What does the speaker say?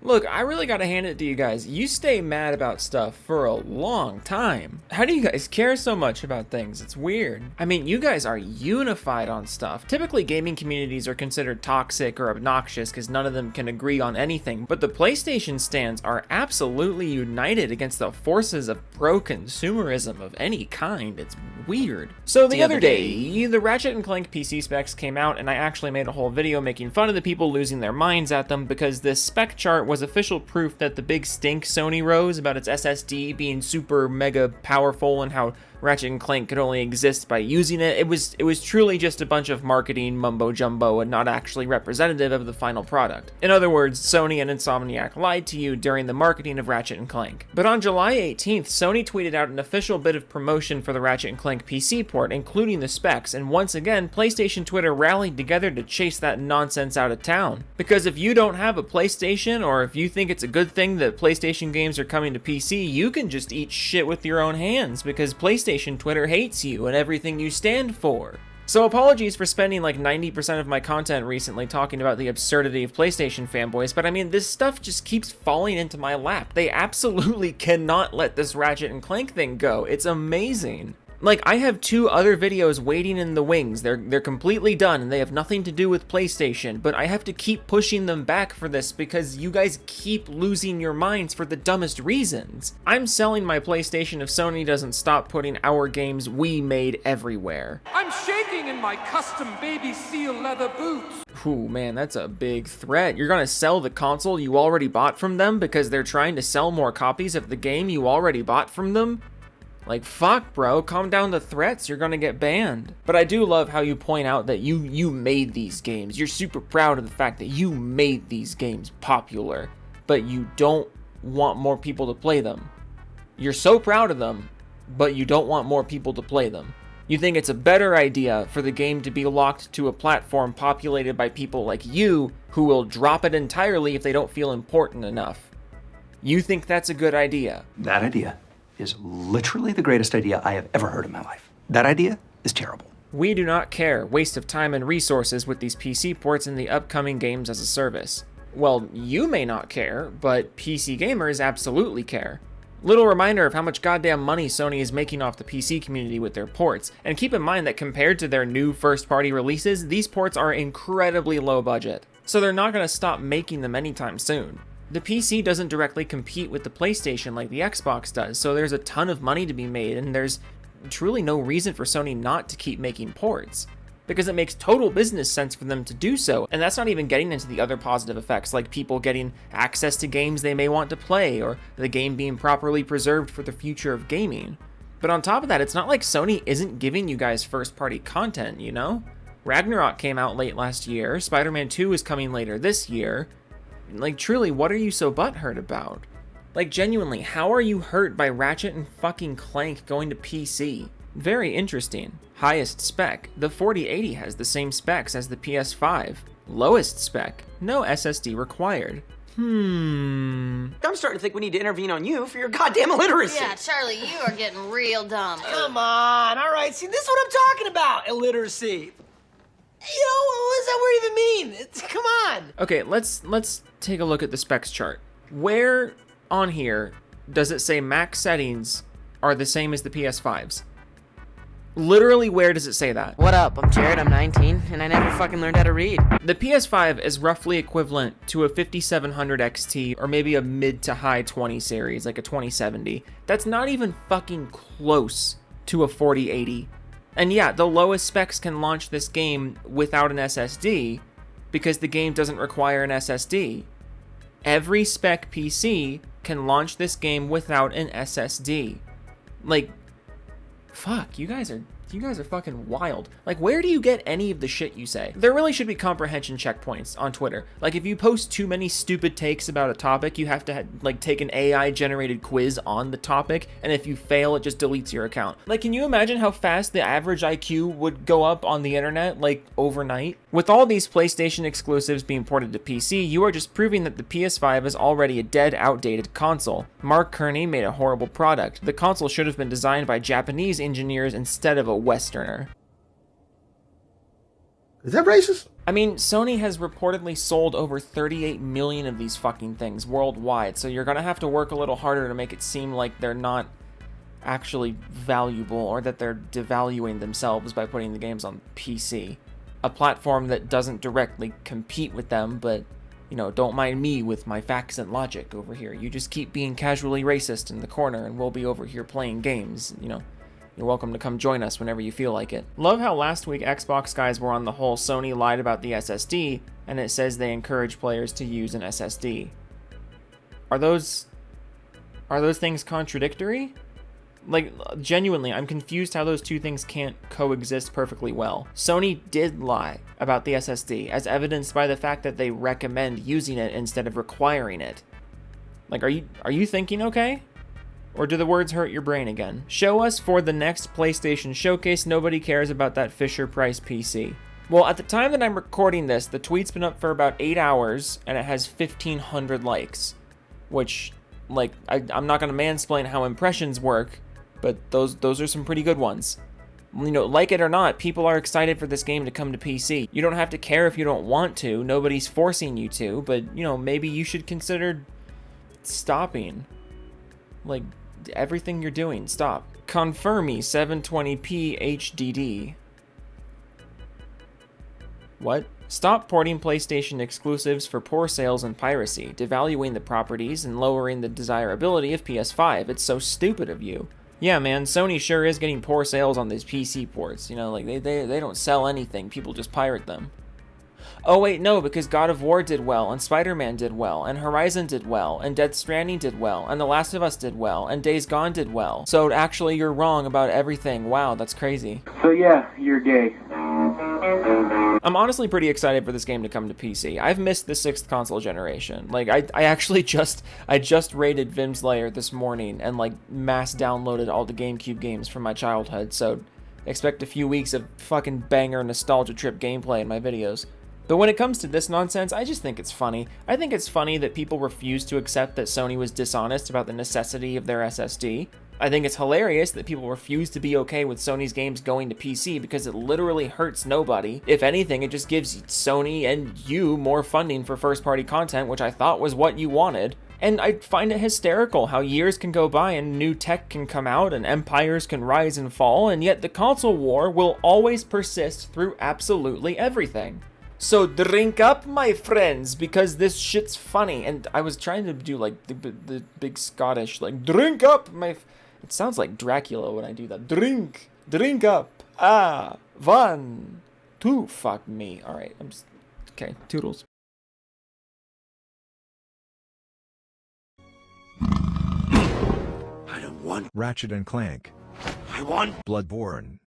Look, I really gotta hand it to you guys. You stay mad about stuff for a long time. How do you guys care so much about things? It's weird. I mean, you guys are unified on stuff. Typically, gaming communities are considered toxic or obnoxious because none of them can agree on anything, but the PlayStation stands are absolutely united against the forces of pro-consumerism of any kind. It's weird. So the other day, the Ratchet and Clank PC specs came out, and I actually made a whole video making fun of the people losing their minds at them because this spec chart was official proof that the big stink Sony rose about its SSD being super mega powerful and how Ratchet and Clank could only exist by using it. It was truly just a bunch of marketing mumbo jumbo and not actually representative of the final product. In other words, Sony and Insomniac lied to you during the marketing of Ratchet and Clank. But on July 18th, Sony tweeted out an official bit of promotion for the Ratchet and Clank PC port, including the specs, and once again, PlayStation Twitter rallied together to chase that nonsense out of town. Because if you don't have a PlayStation, or if you think it's a good thing that PlayStation games are coming to PC, you can just eat shit with your own hands, because PlayStation Twitter hates you and everything you stand for. So apologies for spending like 90% of my content recently talking about the absurdity of PlayStation fanboys, but I mean, this stuff just keeps falling into my lap. They absolutely cannot let this Ratchet and Clank thing go. It's amazing. Like, I have 2 other videos waiting in the wings. They're completely done and they have nothing to do with PlayStation, but I have to keep pushing them back for this because you guys keep losing your minds for the dumbest reasons. I'm selling my PlayStation if Sony doesn't stop putting our games we made everywhere. I'm shaking in my custom baby seal leather boots. Ooh, man, that's a big threat. You're gonna sell the console you already bought from them because they're trying to sell more copies of the game you already bought from them? Like, fuck, bro, calm down the threats, you're gonna get banned. But I do love how you point out that you made these games. You're super proud of the fact that you made these games popular, but you don't want more people to play them. You're so proud of them, but you don't want more people to play them. You think it's a better idea for the game to be locked to a platform populated by people like you, who will drop it entirely if they don't feel important enough. You think that's a good idea. That idea is literally the greatest idea I have ever heard in my life. That idea is terrible. We do not care. Waste of time and resources with these PC ports in the upcoming games as a service. Well, you may not care, but PC gamers absolutely care. Little reminder of how much goddamn money Sony is making off the PC community with their ports, and keep in mind that compared to their new first-party releases, these ports are incredibly low budget, so they're not going to stop making them anytime soon. The PC doesn't directly compete with the PlayStation like the Xbox does, so there's a ton of money to be made, and there's truly no reason for Sony not to keep making ports, because it makes total business sense for them to do so, and that's not even getting into the other positive effects, like people getting access to games they may want to play, or the game being properly preserved for the future of gaming. But on top of that, it's not like Sony isn't giving you guys first-party content, you know? Ragnarok came out late last year, Spider-Man 2 is coming later this year. Like, truly, what are you so butthurt about? Like, genuinely, how are you hurt by Ratchet and fucking Clank going to PC? Very interesting. Highest spec, the 4080 has the same specs as the PS5. Lowest spec, no SSD required. I'm starting to think we need to intervene on you for your goddamn illiteracy. Yeah, Charlie, you are getting real dumb. Come on, all right, see, this is what I'm talking about, illiteracy. You know, what does that word even mean? Come on. Okay, let's take a look at the specs chart. Where on here does it say max settings are the same as the PS5's? Literally, where does it say that? What up? I'm Jared, I'm 19, and I never fucking learned how to read. The PS5 is roughly equivalent to a 5700 XT or maybe a mid to high 20 series, like a 2070. That's not even fucking close to a 4080. And yeah, the lowest specs can launch this game without an SSD because the game doesn't require an SSD. Every spec PC can launch this game without an SSD. Like, fuck, you guys are fucking wild. Like, where do you get any of the shit you say? There really should be comprehension checkpoints on Twitter. Like, if you post too many stupid takes about a topic, you have to, take an AI-generated quiz on the topic, and if you fail, it just deletes your account. Like, can you imagine how fast the average IQ would go up on the internet, overnight? With all these PlayStation exclusives being ported to PC, you are just proving that the PS5 is already a dead, outdated console. Mark Kearney made a horrible product. The console should have been designed by Japanese engineers instead of a Westerner. Is that racist? I mean, Sony has reportedly sold over 38 million of these fucking things worldwide, so you're gonna have to work a little harder to make it seem like they're not actually valuable, or that they're devaluing themselves by putting the games on PC. A platform that doesn't directly compete with them, but, you know, don't mind me with my facts and logic over here. You just keep being casually racist in the corner, and we'll be over here playing games, you know. You're welcome to come join us whenever you feel like it. Love how last week Xbox guys were on the whole Sony lied about the SSD, and it says they encourage players to use an SSD. Are those things contradictory? Like, genuinely, I'm confused how those two things can't coexist perfectly well. Sony did lie about the SSD, as evidenced by the fact that they recommend using it instead of requiring it. Like, are you thinking okay? Or do the words hurt your brain again? Show us for the next PlayStation Showcase. Nobody cares about that Fisher-Price PC. Well, at the time that I'm recording this, the tweet's been up for about 8 hours, and it has 1,500 likes. Which, like, I'm not going to mansplain how impressions work, but those are some pretty good ones. You know, like it or not, people are excited for this game to come to PC. You don't have to care if you don't want to. Nobody's forcing you to, but, you know, maybe you should consider stopping. Like, everything you're doing, stop. Confirmi 720p HDD. What? Stop porting PlayStation exclusives for poor sales and piracy, devaluing the properties and lowering the desirability of PS5. It's so stupid of you. Yeah, man, Sony sure is getting poor sales on these PC ports. You know, like, they don't sell anything. People just pirate them. Oh wait, no, because God of War did well, and Spider-Man did well, and Horizon did well, and Death Stranding did well, and The Last of Us did well, and Days Gone did well. So actually you're wrong about everything. Wow, that's crazy. So yeah, you're gay. I'm honestly pretty excited for this game to come to PC. I've missed the 6th console generation. Like, I actually just raided Vim's Lair this morning and, like, mass downloaded all the GameCube games from my childhood, so expect a few weeks of fucking banger nostalgia trip gameplay in my videos. But when it comes to this nonsense, I just think it's funny. I think it's funny that people refuse to accept that Sony was dishonest about the necessity of their SSD. I think it's hilarious that people refuse to be okay with Sony's games going to PC because it literally hurts nobody. If anything, it just gives Sony and you more funding for first-party content, which I thought was what you wanted. And I find it hysterical how years can go by and new tech can come out and empires can rise and fall, and yet the console war will always persist through absolutely everything. So drink up, my friends, because this shit's funny. And I was trying to do, like, the big Scottish, like, drink up, my... It sounds like Dracula when I do that. Drink up. 1, 2, fuck me. Alright, I'm just... Okay, toodles. I don't want Ratchet and Clank. I want Bloodborne.